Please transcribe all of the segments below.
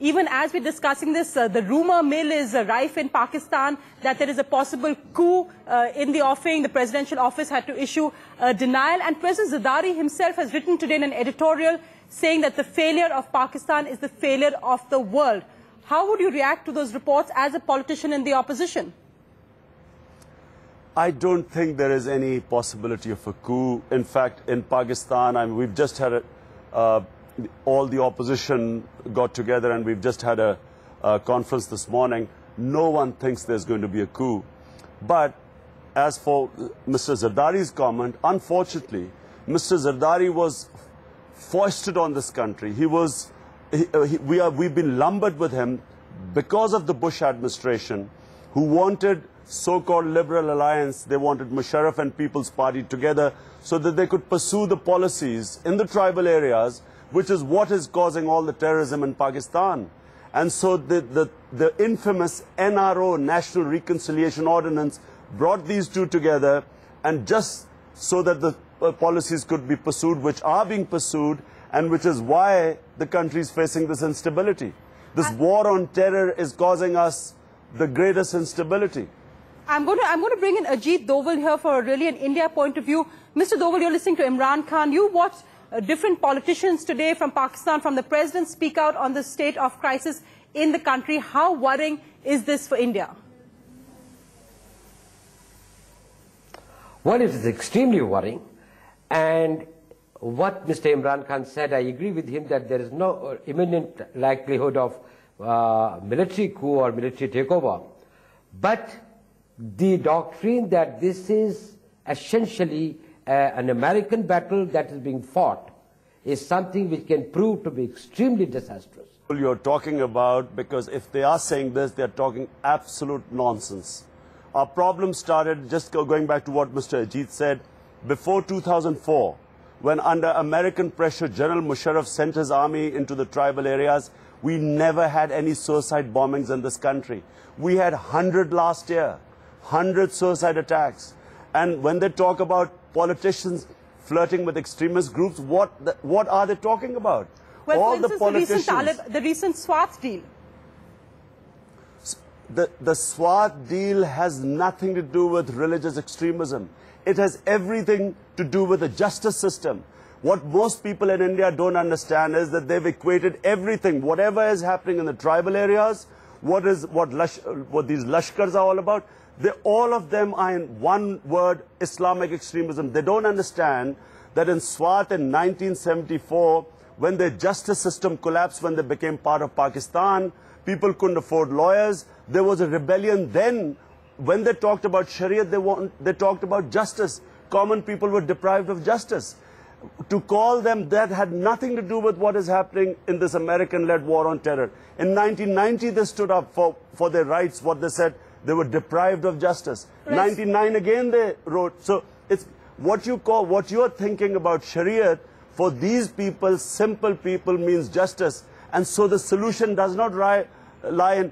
Even as we're discussing this, the rumor mill is rife in Pakistan that there is a possible coup in the offing. The presidential office had to issue a denial. And President Zardari himself has written today in an editorial saying that the failure of Pakistan is the failure of the world. How would you react to those reports as a politician in the opposition? I don't think there is any possibility of a coup. In fact, in Pakistan, we've just had all the opposition got together and we've just had a conference this morning. No one thinks there's going to be a coup. But as for Mr. Zardari's comment, unfortunately, Mr. Zardari was foisted on this country. We've been lumbered with him because of the Bush administration, who wanted so-called liberal alliance. They wanted Musharraf and People's Party together so that they could pursue the policies in the tribal areas, which is what is causing all the terrorism in Pakistan. And so the infamous NRO, National Reconciliation Ordinance, brought these two together, and just so that the policies could be pursued, which are being pursued, and which is why the country is facing this instability. This war on terror is causing us the greatest instability. I'm going to bring in Ajit Doval here for really an India point of view. Mr. Doval, you're listening to Imran Khan. You watched different politicians today from Pakistan, from the president, speak out on the state of crisis in the country. How worrying is this for India? Well, it is extremely worrying. And what Mr. Imran Khan said, I agree with him that there is no imminent likelihood of military coup or military takeover. But the doctrine that this is essentially an American battle that is being fought is something which can prove to be extremely disastrous. You're talking about, because if they are saying this, they're talking absolute nonsense. Our problem started, just going back to what Mr. Ajit said, before 2004, when under American pressure, General Musharraf sent his army into the tribal areas. We never had any suicide bombings in this country. We had 100 last year, 100 suicide attacks. And when they talk about politicians flirting with extremist groups, what are they talking about? Well, all for instance, the recent Swat deal. The Swat deal has nothing to do with religious extremism. It has everything to do with the justice system. What most people in India don't understand is that they've equated everything, whatever is happening in the tribal areas, what these Lashkars are all about, all of them are in one word, Islamic extremism. They don't understand that in Swat in 1974, when the justice system collapsed, when they became part of Pakistan, people couldn't afford lawyers. There was a rebellion then. When they talked about Sharia, they talked about justice. Common people were deprived of justice. To call them that had nothing to do with what is happening in this American-led war on terror. In 1990, they stood up for their rights. What they said, they were deprived of justice. Right. 99 again they wrote. So it's what you are thinking about Sharia, for these people, simple people, means justice. And so the solution does not lie in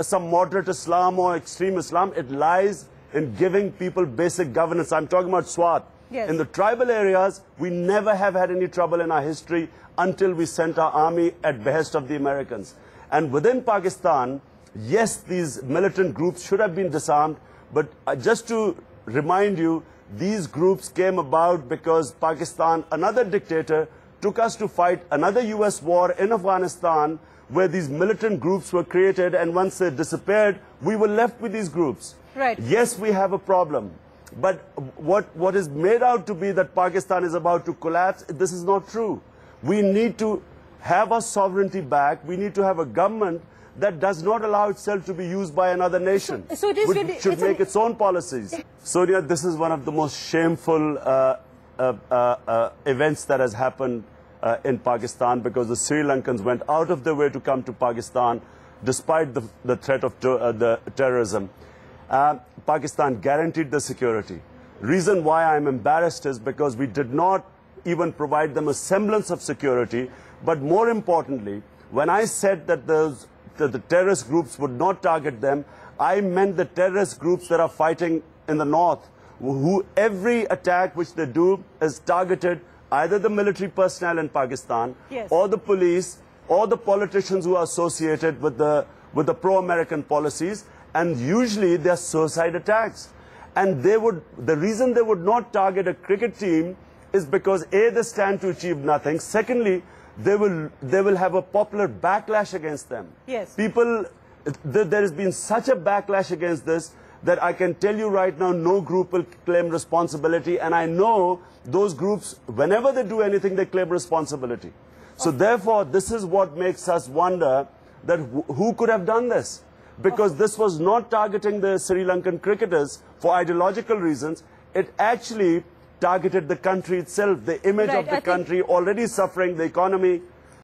some moderate Islam or extreme Islam. It lies in giving people basic governance. I'm talking about Swat. Yes. In the tribal areas, we never have had any trouble in our history until we sent our army at behest of the Americans. And within Pakistan, yes, these militant groups should have been disarmed, but just to remind you, these groups came about because Pakistan, another dictator, took us to fight another US war in Afghanistan, where these militant groups were created, and once they disappeared, we were left with these groups. Right. Yes, we have a problem. But what is made out to be that Pakistan is about to collapse, this is not true. We need to have our sovereignty back. We need to have a government that does not allow itself to be used by another nation, which should make its own policies. Sonia, this is one of the most shameful events that has happened in Pakistan, because the Sri Lankans went out of their way to come to Pakistan despite the threat of the terrorism. Pakistan guaranteed the security. Reason why I'm embarrassed is because we did not even provide them a semblance of security. But more importantly, when I said that the terrorist groups would not target them, I meant the terrorist groups that are fighting in the north, who every attack which they do is targeted either the military personnel in Pakistan, yes, or the police, or the politicians who are associated with the pro-American policies, and usually they're suicide attacks. And the reason they would not target a cricket team is because A, they stand to achieve nothing. Secondly, they will have a popular backlash against them. Yes. There has been such a backlash against this that I can tell you right now, no group will claim responsibility. And I know those groups, whenever they do anything, they claim responsibility. So therefore, this is what makes us wonder that who could have done this? Because this was not targeting the Sri Lankan cricketers for ideological reasons. It actually targeted the country itself, the image of the country already suffering, the economy.